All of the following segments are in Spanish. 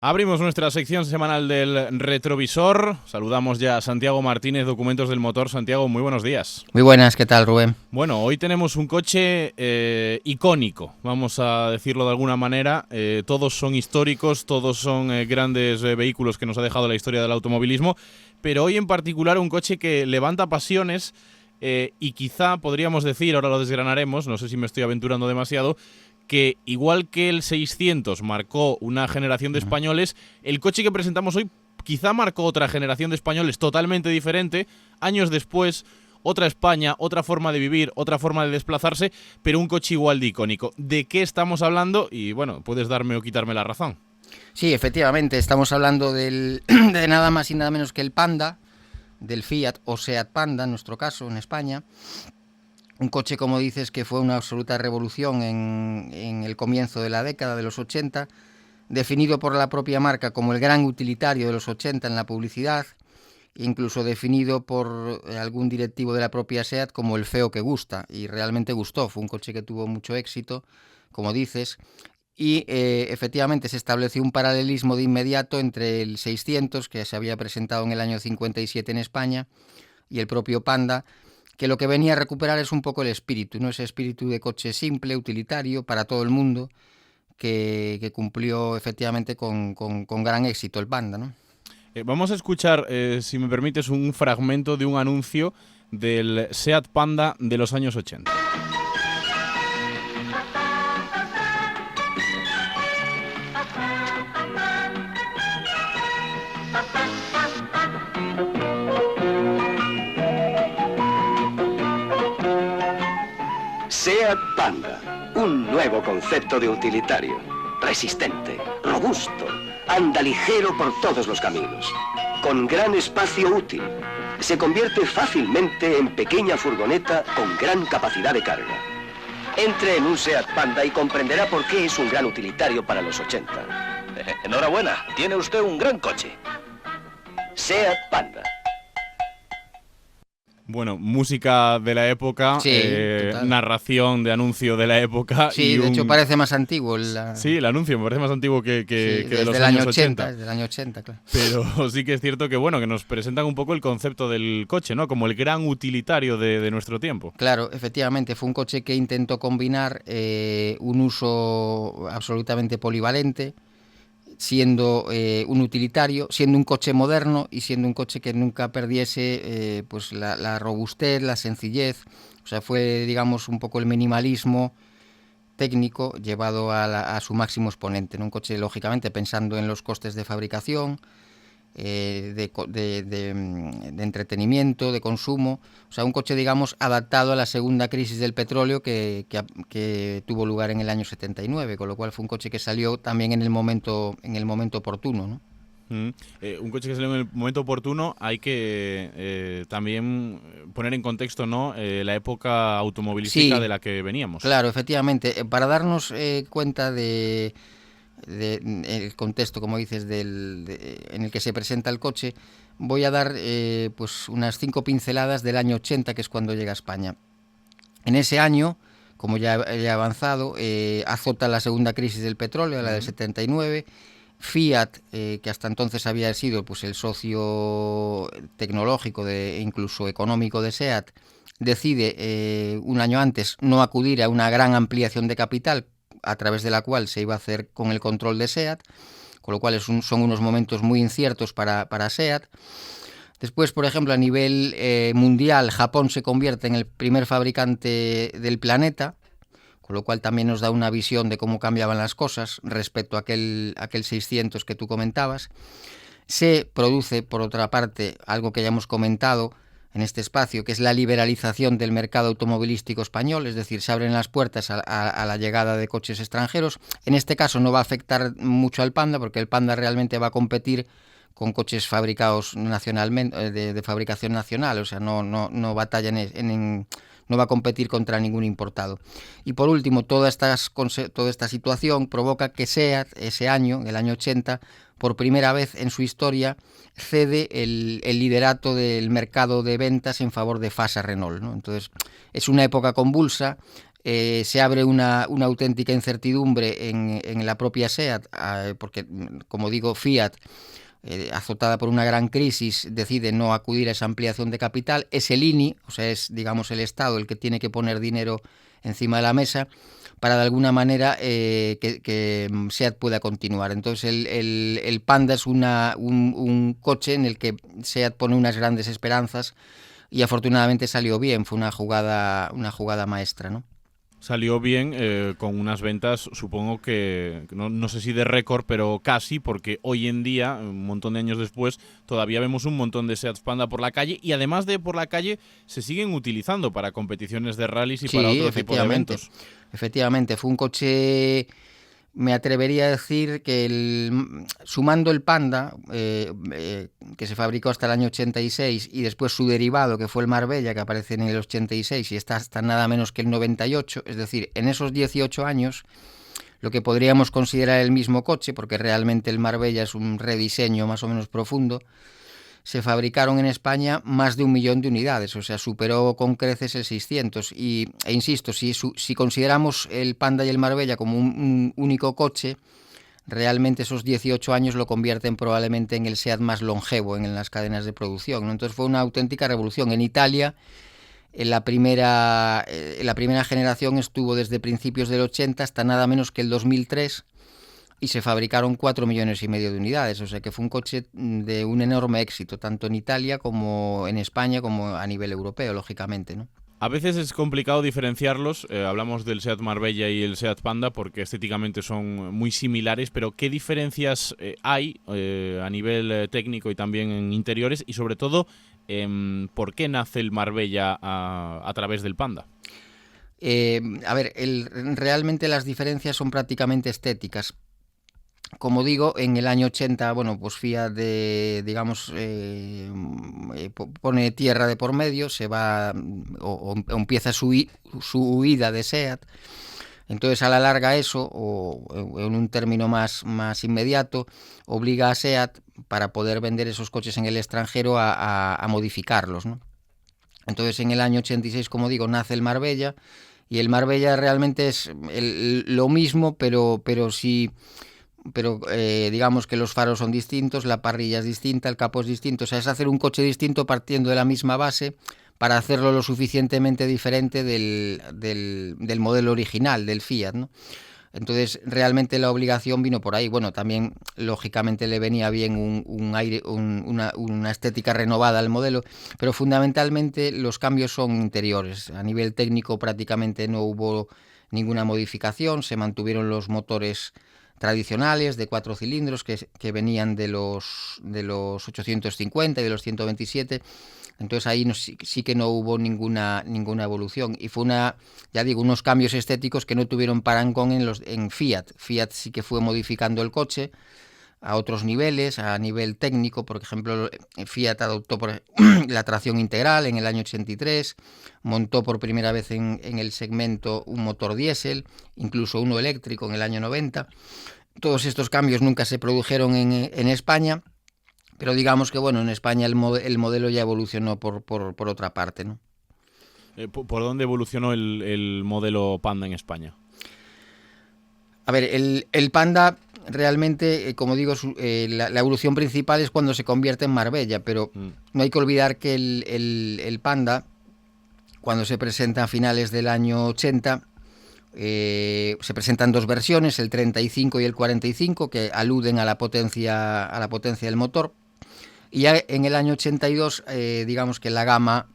Abrimos nuestra sección semanal del retrovisor. Saludamos ya a Santiago Martínez, Documentos del Motor. Santiago, muy buenos días. Muy buenas, ¿qué tal, Rubén? Bueno, hoy tenemos un coche icónico, vamos a decirlo de alguna manera. Todos son históricos, todos son grandes vehículos que nos ha dejado la historia del automovilismo, pero hoy en particular un coche que levanta pasiones y quizá podríamos decir, ahora lo desgranaremos, no sé si me estoy aventurando demasiado, que igual que el 600 marcó una generación de españoles, el coche que presentamos hoy quizá marcó otra generación de españoles totalmente diferente. Años después, otra España, otra forma de vivir, otra forma de desplazarse, pero un coche igual de icónico. ¿De qué estamos hablando? Y bueno, puedes darme o quitarme la razón. Sí, efectivamente, estamos hablando de nada más y nada menos que el Panda, del Fiat o Seat Panda, en nuestro caso, en España. Un coche, como dices, que fue una absoluta revolución en el comienzo de la década de los 80, definido por la propia marca como el gran utilitario de los 80 en la publicidad, incluso definido por algún directivo de la propia SEAT como el feo que gusta, y realmente gustó. Fue un coche que tuvo mucho éxito, como dices, y efectivamente se estableció un paralelismo de inmediato entre el 600, que se había presentado en el año 57 en España, y el propio Panda, que lo que venía a recuperar es un poco el espíritu, ¿no? Ese espíritu de coche simple, utilitario, para todo el mundo, que cumplió efectivamente con gran éxito el Panda, ¿no? Vamos a escuchar, si me permites, un fragmento de un anuncio del Seat Panda de los años 80. Seat Panda, un nuevo concepto de utilitario. Resistente, robusto, anda ligero por todos los caminos. Con gran espacio útil. Se convierte fácilmente en pequeña furgoneta con gran capacidad de carga. Entre en un Seat Panda y comprenderá por qué es un gran utilitario para los 80. Enhorabuena, tiene usted un gran coche. Seat Panda. Bueno, música de la época, Sí, narración de anuncio de la época. Sí, de hecho parece más antiguo. Sí, el anuncio me parece más antiguo que de los año años 80. Desde el año 80, claro. Pero sí que es cierto que, bueno, que nos presentan un poco el concepto del coche, ¿no? Como el gran utilitario de nuestro tiempo. Claro, efectivamente, fue un coche que intentó combinar un uso absolutamente polivalente, siendo un utilitario, siendo un coche moderno y siendo un coche que nunca perdiese pues la robustez, la sencillez. O sea, fue, digamos, un poco el minimalismo técnico llevado a su máximo exponente, ¿no? Un coche, lógicamente, pensando en los costes de fabricación, de entretenimiento, de consumo. O sea, un coche, digamos, adaptado a la segunda crisis del petróleo que tuvo lugar en el año 79, con lo cual fue un coche que salió también en el momento oportuno, ¿no? Un coche que salió en el momento oportuno. Hay que también poner en contexto, ¿no? La época automovilística Sí, de la que veníamos. claro, efectivamente. Para darnos cuenta de el contexto, como dices, en el que se presenta el coche, voy a dar pues unas 5 pinceladas del año 80, que es cuando llega a España. En ese año, como ya he avanzado, azota la segunda crisis del petróleo, la del 79. Fiat, que hasta entonces había sido pues el socio tecnológico e incluso económico de SEAT, decide un año antes no acudir a una gran ampliación de capital a través de la cual se iba a hacer con el control de SEAT, con lo cual son unos momentos muy inciertos para SEAT. Después, por ejemplo, a nivel mundial, Japón se convierte en el primer fabricante del planeta, con lo cual también nos da una visión de cómo cambiaban las cosas respecto a aquel 600 que tú comentabas. Se produce, por otra parte, algo que ya hemos comentado en este espacio, que es la liberalización del mercado automovilístico español, es decir, se abren las puertas a la llegada de coches extranjeros. En este caso no va a afectar mucho al Panda, porque el Panda realmente va a competir con coches fabricados nacionalmente, de fabricación nacional, o sea, no batalla no va a competir contra ningún importado. Y por último, toda esta situación provoca que SEAT, ese año, el año 80, por primera vez en su historia, cede el liderato del mercado de ventas en favor de Fasa Renault, ¿no? Entonces, es una época convulsa. se abre una auténtica incertidumbre en la propia SEAT, porque, como digo, Fiat, azotada por una gran crisis, decide no acudir a esa ampliación de capital. Es el INI, o sea, es, digamos, el Estado el que tiene que poner dinero encima de la mesa para, de alguna manera, que SEAT pueda continuar. Entonces el Panda es un coche en el que SEAT pone unas grandes esperanzas y afortunadamente salió bien. Fue una jugada maestra, ¿no? Salió bien, con unas ventas, supongo que no sé si de récord, pero casi, porque hoy en día, un montón de años después, todavía vemos un montón de Seat Panda por la calle, y además de por la calle, se siguen utilizando para competiciones de rallies y Sí, para otro tipo de eventos. Efectivamente, fue un coche, me atrevería a decir que sumando el Panda, que se fabricó hasta el año 86, y después su derivado, que fue el Marbella, que aparece en el 86 y está hasta nada menos que el 98, es decir, en esos 18 años, lo que podríamos considerar el mismo coche, porque realmente el Marbella es un rediseño más o menos profundo, se fabricaron en España más de 1 millón de unidades, o sea, superó con creces el 600. E insisto, si consideramos el Panda y el Marbella como un único coche, realmente esos 18 años lo convierten probablemente en el SEAT más longevo en las cadenas de producción, ¿no? Entonces fue una auténtica revolución. En Italia, la primera generación estuvo desde principios del 80 hasta nada menos que el 2003, y se fabricaron 4,5 millones de unidades, o sea que fue un coche de un enorme éxito, tanto en Italia como en España, como a nivel europeo, lógicamente, ¿no? A veces es complicado diferenciarlos, hablamos del Seat Marbella y el Seat Panda porque estéticamente son muy similares, pero ¿qué diferencias hay a nivel técnico y también en interiores? Y sobre todo, ¿por qué nace el Marbella a través del Panda? A ver, realmente las diferencias son prácticamente estéticas. Como digo, en el año 80, bueno, pues Fiat, pone tierra de por medio, se va o empieza su huida de SEAT. Entonces, a la larga eso, o en un término más inmediato, obliga a SEAT, para poder vender esos coches en el extranjero, a modificarlos, ¿no? Entonces, en el año 86, como digo, nace el Marbella, y el Marbella realmente es lo mismo, pero digamos que los faros son distintos, la parrilla es distinta, el capó es distinto, o sea, es hacer un coche distinto partiendo de la misma base para hacerlo lo suficientemente diferente del modelo original, del Fiat, ¿no? Entonces, realmente la obligación vino por ahí. Bueno, también, lógicamente, le venía bien un aire, una estética renovada al modelo, pero fundamentalmente los cambios son interiores. A nivel técnico prácticamente no hubo ninguna modificación, se mantuvieron los motores tradicionales de 4 cilindros que venían de los 850 y de los 127. Entonces ahí sí que no hubo ninguna evolución, y fue unos cambios estéticos que no tuvieron parangón en Fiat. Fiat sí que fue modificando el coche a otros niveles, a nivel técnico. Por ejemplo, Fiat adoptó la tracción integral en el año 83, montó por primera vez en el segmento un motor diésel, incluso uno eléctrico en el año 90. Todos estos cambios nunca se produjeron en España, pero digamos que, bueno, en España el modelo ya evolucionó por otra parte, ¿no? ¿Por dónde evolucionó el modelo Panda en España? A ver, el Panda realmente, como digo, la evolución principal es cuando se convierte en Marbella, pero no hay que olvidar que el Panda, cuando se presenta a finales del año 80, se presentan dos versiones, el 35 y el 45, que aluden a la potencia del motor. Y ya en el año 82, digamos que la gama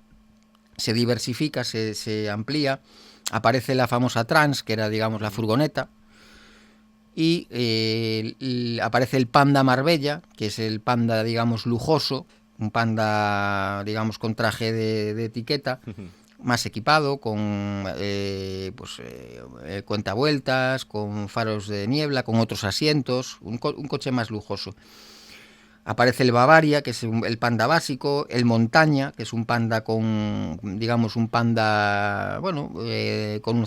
se diversifica, se amplía, aparece la famosa Trans, que era, digamos, la furgoneta, y aparece el Panda Marbella, que es el Panda, digamos, lujoso, un Panda, digamos, con traje de etiqueta, más equipado, con cuentavueltas, con faros de niebla, con otros asientos, un coche más lujoso. Aparece el Bavaria, que es el Panda básico, el Montaña, que es un Panda con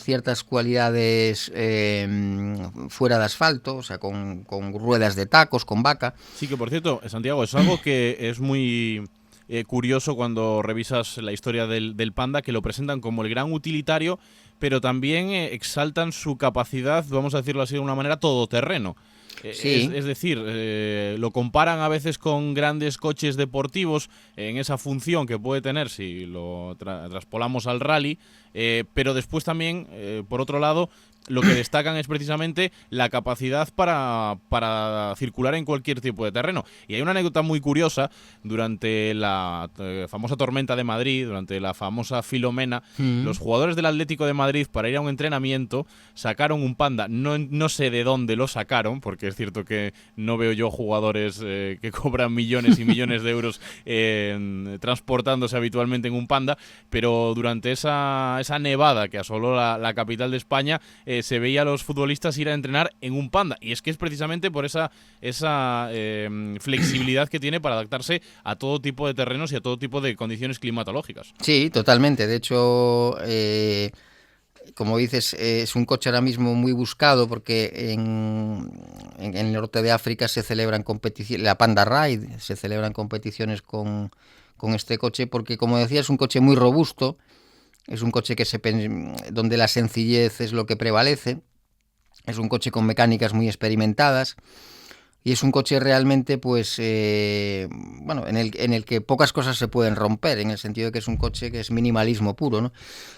ciertas cualidades fuera de asfalto, o sea, con ruedas de tacos, con vaca. Sí, que por cierto, Santiago, es algo que es muy curioso cuando revisas la historia del Panda, que lo presentan como el gran utilitario, pero también exaltan su capacidad, vamos a decirlo así de una manera, todoterreno. Sí. Es decir, lo comparan a veces con grandes coches deportivos en esa función que puede tener si lo traspolamos al rally, pero después también, por otro lado, lo que destacan es precisamente la capacidad para circular en cualquier tipo de terreno. Y hay una anécdota muy curiosa. Durante la famosa tormenta de Madrid, durante la famosa Filomena, los jugadores del Atlético de Madrid, para ir a un entrenamiento, sacaron un Panda. No sé de dónde lo sacaron, porque es cierto que no veo yo jugadores que cobran millones y millones de euros transportándose habitualmente en un Panda, pero durante esa nevada que asoló la capital de España, se veía a los futbolistas ir a entrenar en un Panda. Y es que es precisamente por esa flexibilidad que tiene para adaptarse a todo tipo de terrenos y a todo tipo de condiciones climatológicas. Sí, totalmente. De hecho, como dices, es un coche ahora mismo muy buscado porque en el norte de África se celebran competiciones, la Panda Ride, se celebran competiciones con este coche porque, como decía, es un coche muy robusto. Es un coche donde la sencillez es lo que prevalece. Es un coche con mecánicas muy experimentadas. Y es un coche realmente, pues, bueno, en el que pocas cosas se pueden romper, en el sentido de que es un coche que es minimalismo puro, ¿no?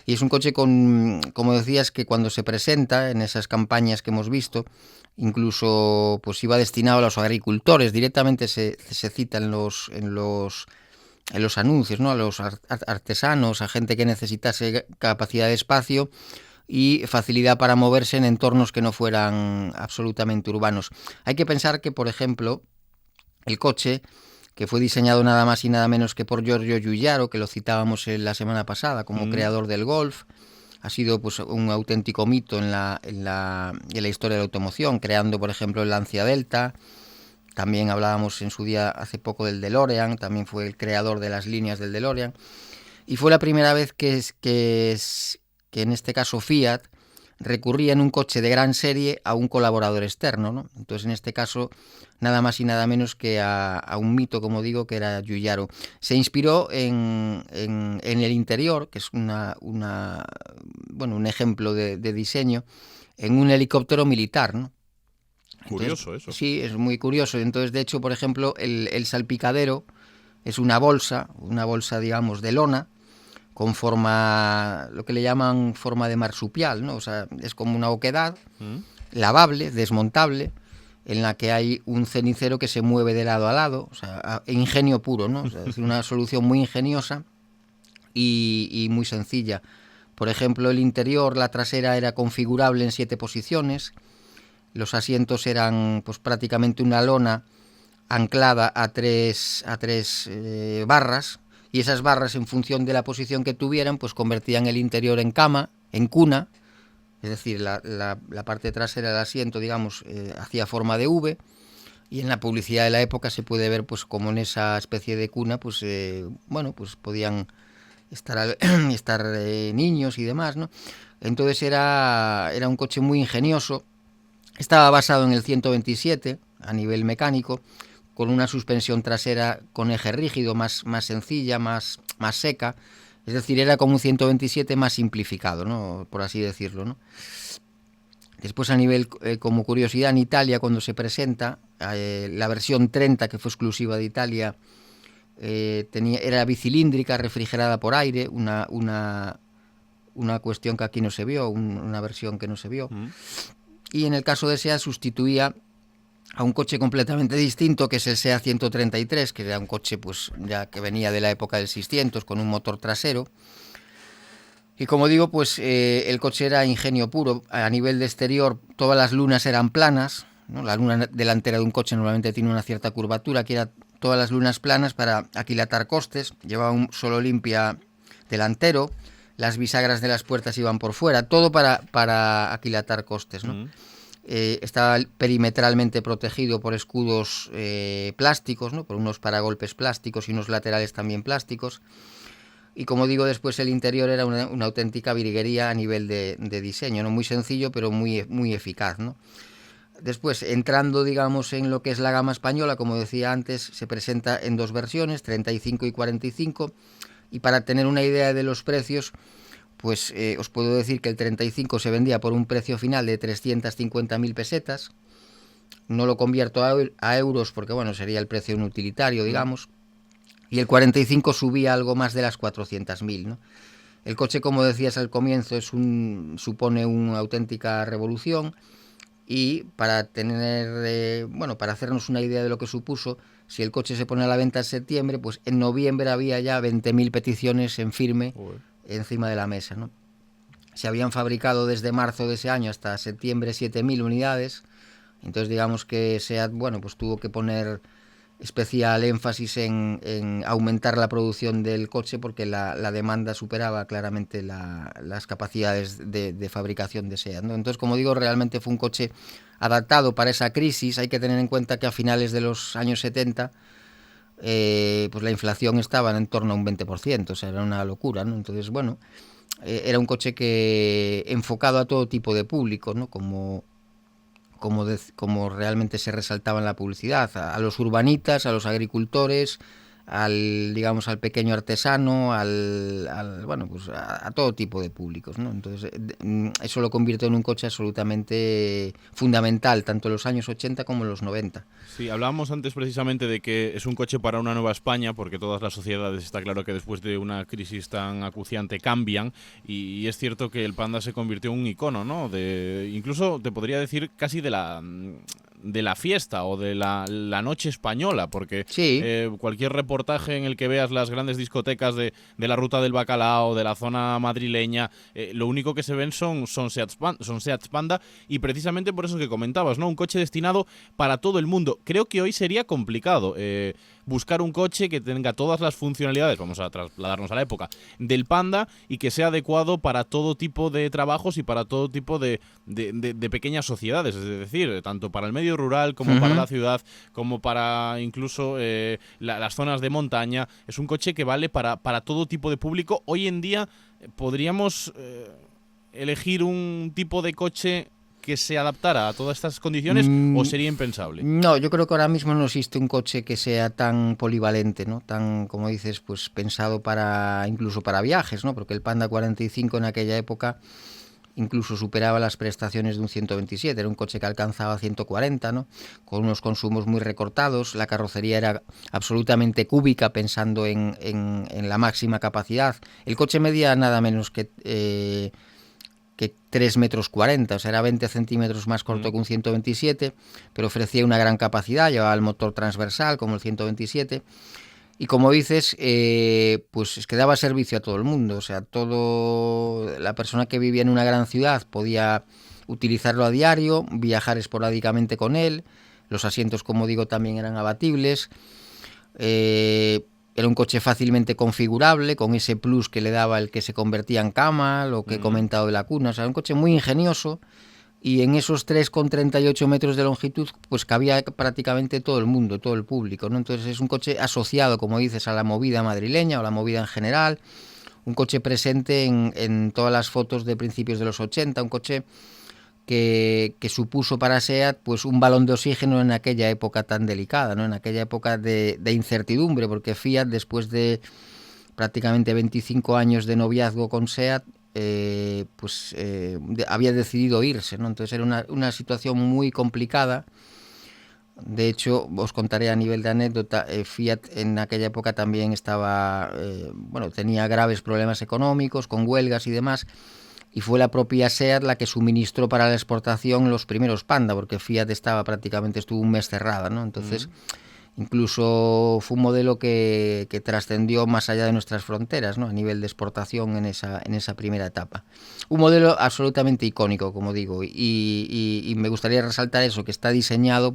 Y es un coche como decías, que cuando se presenta en esas campañas que hemos visto, incluso pues iba destinado a los agricultores. Directamente se cita en los anuncios, ¿no? A los artesanos, a gente que necesitase capacidad de espacio y facilidad para moverse en entornos que no fueran absolutamente urbanos. Hay que pensar que, por ejemplo, el coche, que fue diseñado nada más y nada menos que por Giorgio Giugiaro, que lo citábamos la semana pasada como creador del Golf, ha sido pues un auténtico mito en la historia de la automoción, creando, por ejemplo, el Lancia Delta. También hablábamos en su día hace poco del DeLorean, también fue el creador de las líneas del DeLorean. Y fue la primera vez que en este caso Fiat recurría en un coche de gran serie a un colaborador externo, ¿no? Entonces, en este caso, nada más y nada menos que a un mito, como digo, que era Giugiaro. Se inspiró en el interior, que es un ejemplo de diseño, en un helicóptero militar, ¿no? Curioso eso. Sí, es muy curioso. Entonces, de hecho, por ejemplo, el salpicadero es una bolsa, digamos, de lona, con forma, lo que le llaman forma de marsupial, ¿no? O sea, es como una oquedad, lavable, desmontable, en la que hay un cenicero que se mueve de lado a lado, o sea, ingenio puro, ¿no? O sea, es una solución muy ingeniosa y muy sencilla. Por ejemplo, el interior, la trasera era configurable en 7 posiciones. Los asientos eran pues prácticamente una lona anclada a tres barras, y esas barras, en función de la posición que tuvieran, pues convertían el interior en cama, en cuna. Es decir, la parte trasera del asiento, digamos, hacía forma de V, y en la publicidad de la época se puede ver pues como en esa especie de cuna pues pues podían estar niños y demás, ¿no? Entonces era un coche muy ingenioso. Estaba basado en el 127 a nivel mecánico, con una suspensión trasera con eje rígido, más sencilla, más seca. Es decir, era como un 127 más simplificado, ¿no? Por así decirlo, ¿no? Después, a nivel, como curiosidad, en Italia, cuando se presenta, la versión 30, que fue exclusiva de Italia, era bicilíndrica, refrigerada por aire, una cuestión que aquí no se vio, una versión que no se vio. Y en el caso de SEAT sustituía a un coche completamente distinto, que es el SEAT 133, que era un coche pues ya que venía de la época del 600, con un motor trasero. Y como digo, pues el coche era ingenio puro. A nivel de exterior, todas las lunas eran planas, ¿no? La luna delantera de un coche normalmente tiene una cierta curvatura, aquí eran todas las lunas planas para aquilatar costes. Llevaba un solo limpia delantero, las bisagras de las puertas iban por fuera, todo para aquilatar costes, ¿no? Estaba perimetralmente protegido por escudos plásticos, ¿no? Por unos paragolpes plásticos y unos laterales también plásticos. Y como digo, después el interior era una auténtica virguería a nivel de diseño, ¿no? Muy sencillo, pero muy eficaz, ¿no? Después, entrando, digamos, en lo que es la gama española, como decía antes, se presenta en dos versiones, 35 y 45, y para tener una idea de los precios, pues os puedo decir que el 35 se vendía por un precio final de 350.000 pesetas. No lo convierto a euros porque, bueno, sería el precio en utilitario, digamos. Y el 45 subía algo más de las 400.000, ¿no? El coche, como decías al comienzo, supone una auténtica revolución. Y para tener, para hacernos una idea de lo que supuso, si el coche se pone a la venta en septiembre, pues en noviembre había ya 20.000 peticiones en firme encima de la mesa, ¿no? Se habían fabricado desde marzo de ese año hasta septiembre 7.000 unidades. Entonces digamos que SEAT, pues tuvo que poner especial énfasis en aumentar la producción del coche porque la demanda superaba claramente las capacidades de fabricación de SEAT, ¿no? Entonces, como digo, realmente fue un coche adaptado para esa crisis. Hay que tener en cuenta que a finales de los años 70 pues la inflación estaba en torno a un 20%, o sea, era una locura, ¿no? Entonces, era un coche que enfocado a todo tipo de público, ¿no? Como realmente se resaltaba en la publicidad, a los urbanitas, a los agricultores, al pequeño artesano, a todo tipo de públicos, ¿no? Entonces, eso lo convierte en un coche absolutamente fundamental, tanto en los años 80 como en los 90. Sí, hablábamos antes precisamente de que es un coche para una nueva España, porque todas las sociedades, está claro que después de una crisis tan acuciante cambian, y es cierto que el Panda se convirtió en un icono, ¿no? Incluso te podría decir casi de la fiesta o de la noche española, porque sí. Cualquier reportaje en el que veas las grandes discotecas de la Ruta del Bacalao, de la zona madrileña, lo único que se ven son Seat Panda, y precisamente por eso que comentabas, ¿no? Un coche destinado para todo el mundo. Creo que hoy sería complicado buscar un coche que tenga todas las funcionalidades, vamos a trasladarnos a la época, del Panda, y que sea adecuado para todo tipo de trabajos y para todo tipo de pequeñas sociedades, es decir, tanto para el medio rural como para la ciudad, como para incluso las zonas de montaña. Es un coche que vale para todo tipo de público. Hoy en día podríamos elegir un tipo de coche que se adaptara a todas estas condiciones, ¿o sería impensable? No, yo creo que ahora mismo no existe un coche que sea tan polivalente, ¿no? Tan, como dices, pues pensado incluso para viajes, ¿no? Porque el Panda 45 en aquella época incluso superaba las prestaciones de un 127, era un coche que alcanzaba 140, ¿no? Con unos consumos muy recortados, la carrocería era absolutamente cúbica, pensando en la máxima capacidad. El coche medía nada menos que 3,40 metros, o sea, era 20 centímetros más corto que un 127, pero ofrecía una gran capacidad, llevaba el motor transversal como el 127, y como dices, pues es que daba servicio a todo el mundo, o sea, la persona que vivía en una gran ciudad podía utilizarlo a diario, viajar esporádicamente con él, los asientos, como digo, también eran abatibles, era un coche fácilmente configurable, con ese plus que le daba el que se convertía en cama, lo que he comentado de la cuna. O sea, un coche muy ingenioso, y en esos 3,38 metros de longitud pues cabía prácticamente todo el mundo, todo el público, ¿no? Entonces es un coche asociado, como dices, a la movida madrileña o la movida en general, un coche presente en todas las fotos de principios de los 80, un coche que supuso para SEAT pues un balón de oxígeno en aquella época tan delicada, ¿no? En aquella época de incertidumbre, porque Fiat, después de prácticamente 25 años de noviazgo con SEAT, había decidido irse, ¿no? Entonces era una situación muy complicada. De hecho, os contaré a nivel de anécdota, Fiat en aquella época también tenía graves problemas económicos, con huelgas y demás, y fue la propia SEAT la que suministró para la exportación los primeros Panda, porque Fiat estuvo un mes cerrada, ¿no? Entonces, incluso fue un modelo que trascendió más allá de nuestras fronteras, ¿no? A nivel de exportación en esa primera etapa. Un modelo absolutamente icónico, como digo, y me gustaría resaltar eso, que está diseñado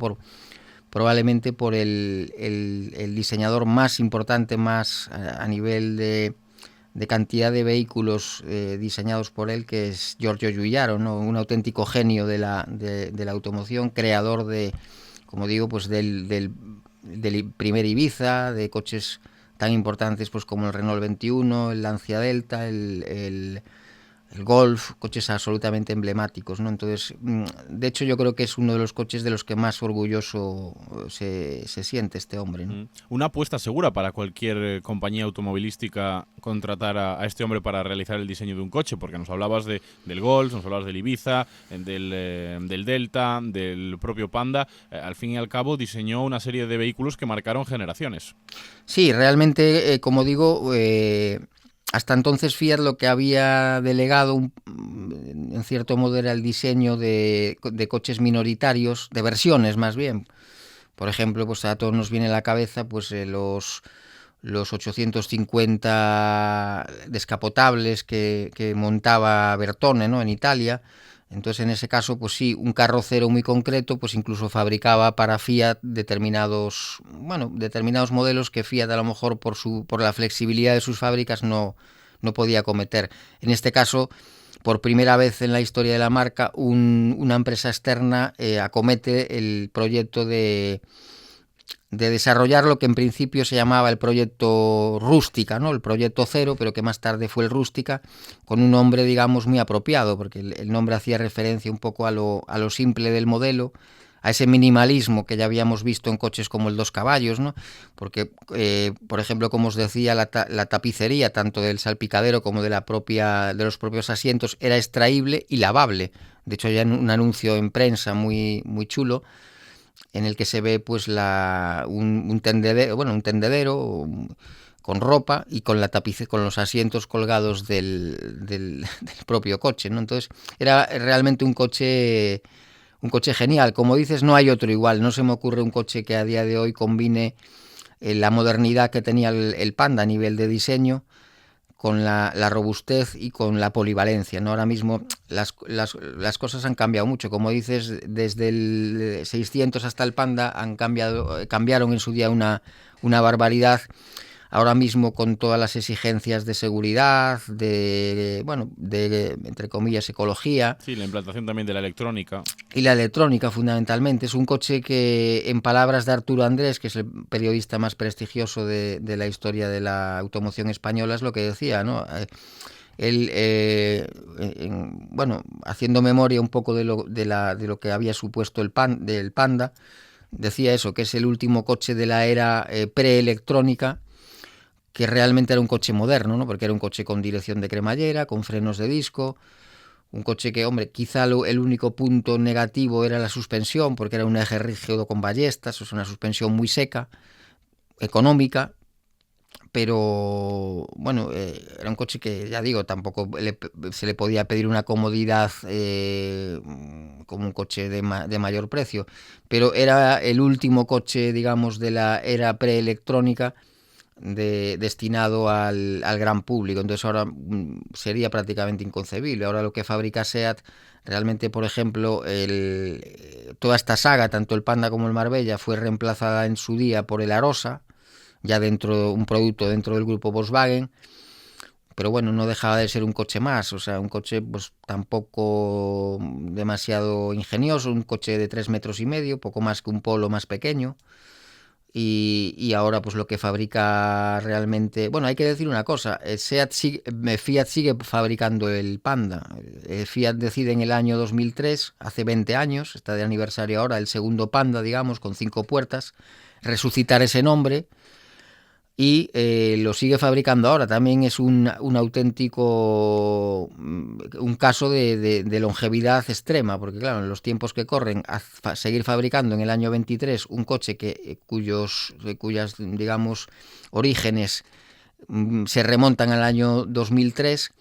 probablemente por el diseñador más importante, más a nivel de cantidad de vehículos diseñados por él, que es Giorgio Giugiaro, ¿no? Un auténtico genio de la automoción, creador como digo, pues del primer Ibiza, de coches tan importantes pues como el Renault 21, el Lancia Delta, el el Golf, coches absolutamente emblemáticos, ¿no? Entonces, de hecho, yo creo que es uno de los coches de los que más orgulloso se siente este hombre, ¿no? Una apuesta segura para cualquier compañía automovilística contratar a este hombre para realizar el diseño de un coche, porque nos hablabas del Golf, nos hablabas del Ibiza, del Delta, del propio Panda. Al fin y al cabo, diseñó una serie de vehículos que marcaron generaciones. Sí, realmente, como digo, hasta entonces Fiat lo que había delegado, en cierto modo, era el diseño de coches minoritarios, de versiones más bien. Por ejemplo, pues a todos nos viene a la cabeza pues los 850 descapotables que montaba Bertone, ¿no?, en Italia. Entonces, en ese caso, pues sí, un carrocero muy concreto, pues incluso fabricaba para Fiat determinados modelos que Fiat a lo mejor por la flexibilidad de sus fábricas no podía acometer. En este caso, por primera vez en la historia de la marca, una empresa externa acomete el proyecto de desarrollar lo que en principio se llamaba el proyecto Rústica, ¿no?, el proyecto Cero, pero que más tarde fue el Rústica, con un nombre, digamos, muy apropiado, porque el nombre hacía referencia un poco a lo simple del modelo, a ese minimalismo que ya habíamos visto en coches como el 2 caballos, ¿no? Porque, por ejemplo, como os decía, la tapicería, tanto del salpicadero como de los propios asientos, era extraíble y lavable. De hecho, ya en un anuncio en prensa muy, muy chulo, en el que se ve pues un tendedero con ropa y con con los asientos colgados del propio coche, ¿no? Entonces era realmente un coche genial. Como dices, no hay otro igual. No se me ocurre un coche que a día de hoy combine la modernidad que tenía el Panda a nivel de diseño con la robustez y con la polivalencia, ¿no? Ahora mismo las cosas han cambiado mucho. Como dices, desde el 600 hasta el Panda cambiaron en su día una barbaridad. Ahora mismo, con todas las exigencias de seguridad, de entre comillas, ecología. Sí, la implantación también de la electrónica. Y la electrónica, fundamentalmente. Es un coche que, en palabras de Arturo Andrés, que es el periodista más prestigioso de la historia de la automoción española, es lo que decía, ¿no? Él, haciendo memoria un poco de lo que había supuesto del Panda, decía eso, que es el último coche de la era preelectrónica, que realmente era un coche moderno, ¿no? Porque era un coche con dirección de cremallera, con frenos de disco, un coche que, hombre, quizá el único punto negativo era la suspensión, porque era un eje rígido con ballestas, es una suspensión muy seca, económica, pero bueno, era un coche que, ya digo, tampoco se le podía pedir una comodidad como un coche de mayor precio, pero era el último coche, digamos, de la era preelectrónica destinado al gran público. Entonces ahora sería prácticamente inconcebible. Ahora lo que fabrica SEAT realmente, por ejemplo, toda esta saga, tanto el Panda como el Marbella, fue reemplazada en su día por el Arosa, ya un producto dentro del grupo Volkswagen, pero bueno, no dejaba de ser un coche más, o sea, un coche pues tampoco demasiado ingenioso, un coche de 3,5 metros, poco más que un Polo más pequeño. Y ahora pues lo que fabrica realmente... Bueno, hay que decir una cosa, Fiat sigue fabricando el Panda. Fiat decide en el año 2003, hace 20 años, está de aniversario ahora, el segundo Panda, digamos, con 5 puertas, resucitar ese nombre y lo sigue fabricando ahora. También es un auténtico, un caso de longevidad extrema, porque claro, en los tiempos que corren, seguir fabricando en el año 23 un coche cuyas, digamos, orígenes se remontan al año 2003,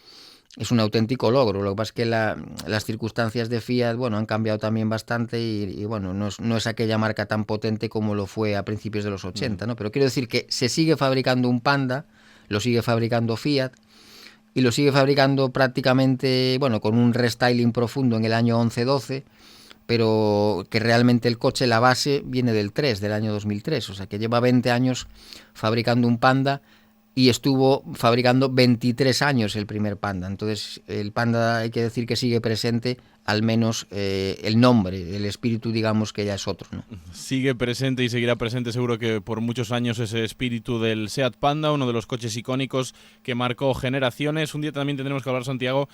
es un auténtico logro. Lo que pasa es que las circunstancias de Fiat, bueno, han cambiado también bastante y bueno, no es aquella marca tan potente como lo fue a principios de los 80, ¿no? Pero quiero decir que se sigue fabricando un Panda, lo sigue fabricando Fiat y lo sigue fabricando prácticamente, bueno, con un restyling profundo en el año 11-12, pero que realmente el coche, la base, viene del año 2003, o sea que lleva 20 años fabricando un Panda. Y estuvo fabricando 23 años el primer Panda. Entonces, el Panda hay que decir que sigue presente al menos el nombre, el espíritu, digamos que ya es otro, ¿no? Sigue presente y seguirá presente seguro que por muchos años ese espíritu del Seat Panda, uno de los coches icónicos que marcó generaciones. Un día también tendremos que hablar, Santiago,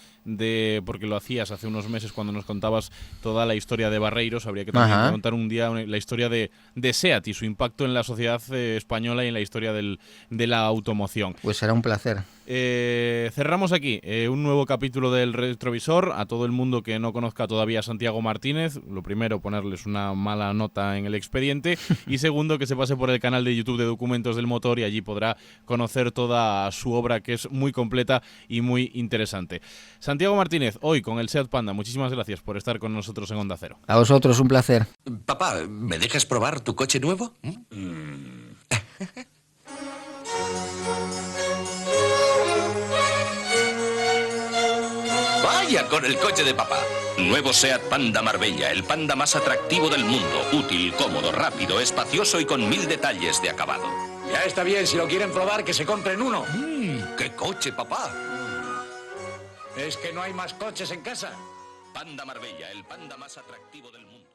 porque lo hacías hace unos meses cuando nos contabas toda la historia de Barreiros. Habría que también contar un día la historia de Seat y su impacto en la sociedad española y en la historia de la automoción. Pues será un placer. Cerramos aquí un nuevo capítulo del Retrovisor. A todo el mundo que no conozca todavía a Santiago Martínez, lo primero, ponerles una mala nota en el expediente, y segundo, que se pase por el canal de YouTube de Documentos del Motor y allí podrá conocer toda su obra, que es muy completa y muy interesante. Santiago Martínez, hoy con el Seat Panda, muchísimas gracias por estar con nosotros en Onda Cero. A vosotros, un placer. Papá, ¿me dejas probar tu coche nuevo? Vaya con el coche de papá. Nuevo Seat Panda Marbella, el Panda más atractivo del mundo. Útil, cómodo, rápido, espacioso y con 1000 detalles de acabado. Ya está bien, si lo quieren probar, que se compren uno. ¡Qué coche, papá! ¿Es que no hay más coches en casa? Panda Marbella, el Panda más atractivo del mundo.